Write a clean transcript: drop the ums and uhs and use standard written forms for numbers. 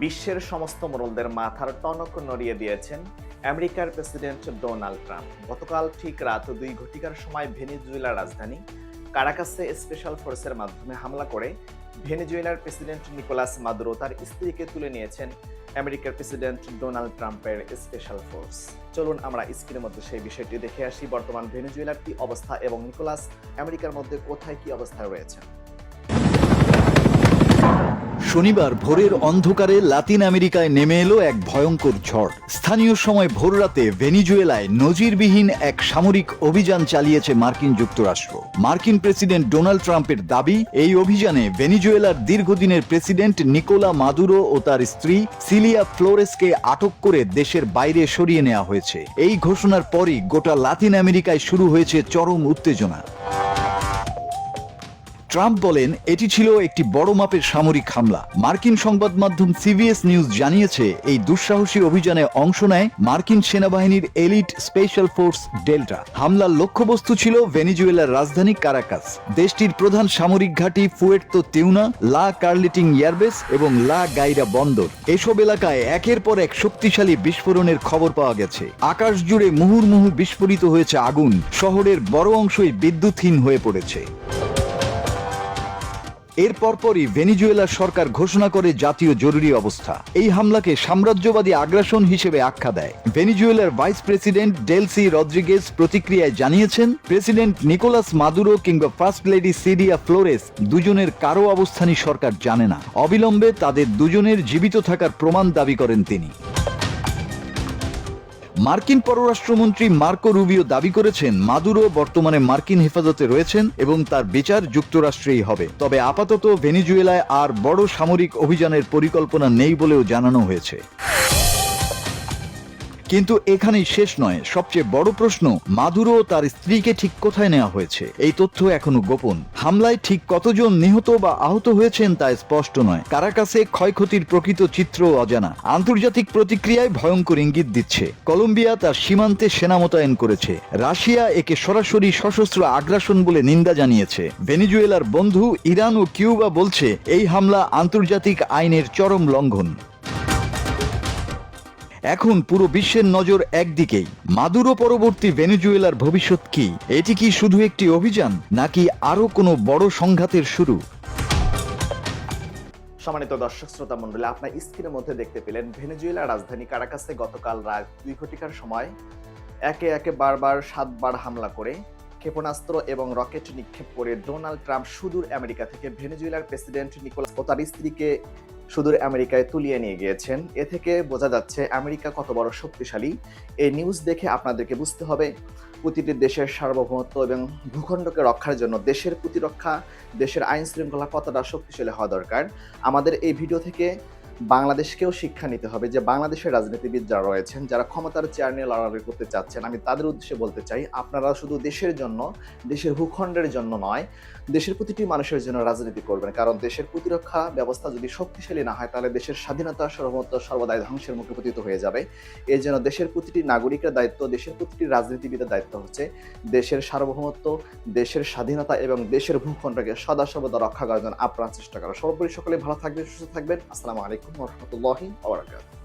বিশ্বের সমস্ত মোড়লদের মাথার টনক নড়িয়ে দিয়েছেন আমেরিকার প্রেসিডেন্ট ডোনাল্ড ট্রাম্প। গতকাল ঠিক রাত 2 ঘটিকার সময় ভেনেজুয়েলার রাজধানী কারাকাসে স্পেশাল ফোর্সের মাধ্যমে হামলা করে ভেনেজুয়েলার প্রেসিডেন্ট নিকোলাস মাদুরো তার স্ত্রীকে তুলে নিয়েছেন আমেরিকার প্রেসিডেন্ট ডোনাল্ড ট্রাম্পের স্পেশাল ফোর্স। চলুন আমরা স্ক্রিনের মধ্যে সেই বিষয়টি দেখে আসি। বর্তমান ভেনেজুয়েলার কি অবস্থা এবং নিকোলাস আমেরিকার মধ্যে কোথায় কি অবস্থায় রয়েছেন। শনিবার ভোরের অন্ধকারে লাতিন আমেরিকায় নেমে এলো এক ভয়ঙ্কর ঝড়। স্থানীয় সময় ভোররাতে ভেনিজুয়েলায় নজিরবিহীন এক সামরিক অভিযান চালিয়েছে মার্কিন যুক্তরাষ্ট্র। মার্কিন প্রেসিডেন্ট ডোনাল্ড ট্রাম্পের দাবি, এই অভিযানে ভেনিজুয়েলার দীর্ঘদিনের প্রেসিডেন্ট নিকোলা মাদুরো ও তার স্ত্রী সিলিয়া ফ্লোরেসকে আটক করে দেশের বাইরে সরিয়ে নেওয়া হয়েছে। এই ঘোষণার পরই গোটা লাতিন আমেরিকায় শুরু হয়েছে চরম উত্তেজনা। ট্রাম্প বলেন, এটি ছিল একটি বড় মাপের সামরিক হামলা। মার্কিন সংবাদ মাধ্যম সিবিএস নিউজ জানিয়েছে, এই দুঃসাহসী অভিযানে অংশ নেয় মার্কিন সেনাবাহিনীর এলিট স্পেশাল ফোর্স ডেল্টা। হামলার লক্ষ্যবস্তু ছিল ভেনিজুয়েলার রাজধানী কারাকাস, দেশটির প্রধান সামরিক ঘাঁটি ফুয়ের্তো তিউনা, লা কার্লিটিং এয়ারবেস এবং লা গাইরা বন্দর। এসব এলাকায় একের পর এক শক্তিশালী বিস্ফোরণের খবর পাওয়া গেছে। আকাশ জুড়ে মুহুর্মুহু বিস্ফোরিত হয়েছে আগুন, শহরের বড় অংশই বিদ্যুৎহীন হয়ে পড়েছে। এর পরপরই ভেনিজুয়েলার সরকার ঘোষণা করে জাতীয় জরুরি অবস্থা। এই হামলাকে সাম্রাজ্যবাদী আগ্রাসন হিসেবে আখ্যা দেয়। ভেনিজুয়েলার ভাইস প্রেসিডেন্ট ডেলসি রদ্রিগেজ প্রতিক্রিয়ায় জানিয়েছেন, প্রেসিডেন্ট নিকোলাস মাদুরো কিংবা ফার্স্ট লেডি সিলিয়া ফ্লোরেস দুজনের কারো অবস্থানই সরকার জানে না। অবিলম্বে তাদের দুজনের জীবিত থাকার প্রমাণ দাবি করেন তিনি। মার্কিন পররাষ্ট্রমন্ত্রী মার্কো রুবিও দাবি করেছেন, মাদুরো বর্তমানে মার্কিন হেফাজতে রয়েছেন এবং তার বিচার যুক্তরাষ্ট্রেই হবে। তবে আপাতত ভেনিজুয়েলায় আর বড় সামরিক অভিযানের পরিকল্পনা নেই বলেও জানানো হয়েছে। কিন্তু এখানেই শেষ নয়। সবচেয়ে বড় প্রশ্ন, মাদুরো ও তার স্ত্রীকে ঠিক কোথায় নেওয়া হয়েছে? এই তথ্য এখনো গোপন। হামলায় ঠিক কতজন নিহত বা আহত হয়েছেন তা স্পষ্ট নয়। কারাকাসে ক্ষয়ক্ষতির প্রকৃত চিত্র অজানা। আন্তর্জাতিক প্রতিক্রিয়ায় ভয়ঙ্কর ইঙ্গিত দিচ্ছে। কলম্বিয়া তার সীমান্তে সেনা মোতায়েন করেছে। রাশিয়া একে সরাসরি সশস্ত্র আগ্রাসন বলে নিন্দা জানিয়েছে। ভেনিজুয়েলার বন্ধু ইরান ও কিউবা বলছে, এই হামলা আন্তর্জাতিক আইনের চরম লঙ্ঘন। এখন পুরো বিশ্বের নজর একদিকেই। মাদুরো পরবর্তী ভেনিজুয়েলার ভবিষ্যৎ কি? এটি কি শুধু একটি অভিযান, নাকি আরো কোনো বড় সংঘাতের শুরু? সম্মানিত দর্শক শ্রোতা মণ্ডলী, আপনার স্ক্রিনের মধ্যে দেখতে পেলেন ভেনেজুয়েলার রাজধানী কারাকাসে গতকাল রাত 2 ঘটিকার সময় একে একে বারবার 7 বার হামলা করে ক্ষেপণাস্ত্র এবং রকেট নিক্ষেপ করে ডোনাল্ড ট্রাম্প সুদূর আমেরিকা থেকে ভেনেজুয়েলার প্রেসিডেন্ট নিকোলাস ও তার স্ত্রীকে সুদূর আমেরিকায় তুলিয়ে নিয়ে গিয়েছেন। এ থেকে বোঝা যাচ্ছে আমেরিকা কত বড় শক্তিশালী। এই নিউজ দেখে আপনাদেরকে বুঝতে হবে, প্রতিটি দেশের সার্বভৌমত্ব এবং ভূখণ্ডকে রক্ষার জন্য দেশের প্রতিরক্ষা, দেশের আইন শৃঙ্খলা কতটা শক্তিশালী হওয়া দরকার। আমাদের এই ভিডিও থেকে বাংলাদেশকেও শিক্ষা নিতে হবে যে বাংলাদেশের রাজনীতিবিদ যারা রয়েছেন, যারা ক্ষমতার চেয়ার নিয়ে লড়াই করতে চাচ্ছেন, আমি তাদের উদ্দেশ্যে বলতে চাই, আপনারা শুধু দেশের জন্য, দেশের ভূখণ্ডের জন্য নয়, দেশের প্রতিটি মানুষের জন্য রাজনীতি করবেন। কারণ দেশের প্রতিরক্ষা ব্যবস্থা যদি শক্তিশালী না হয়, তাহলে দেশের স্বাধীনতা সার্বভৌমত্ব সর্বদাই ধ্বংসের মুখে পতিত হয়ে যাবে। এই জন্য দেশের প্রতিটি নাগরিকের দায়িত্ব, দেশের প্রতিটি রাজনীতিবিদের দায়িত্ব হচ্ছে দেশের সার্বভৌমত্ব, দেশের স্বাধীনতা এবং দেশের ভূখণ্ডকে সদা সর্বদা রক্ষা করার জন্য আপ্রাণ চেষ্টা করা। সর্বোপরি সকলে ভালো থাকবেন, সুস্থ থাকবেন। আসসালামু আলাইকুম ওয়া রাহমাতুল্লাহি ওয়া বারাকাতুহু।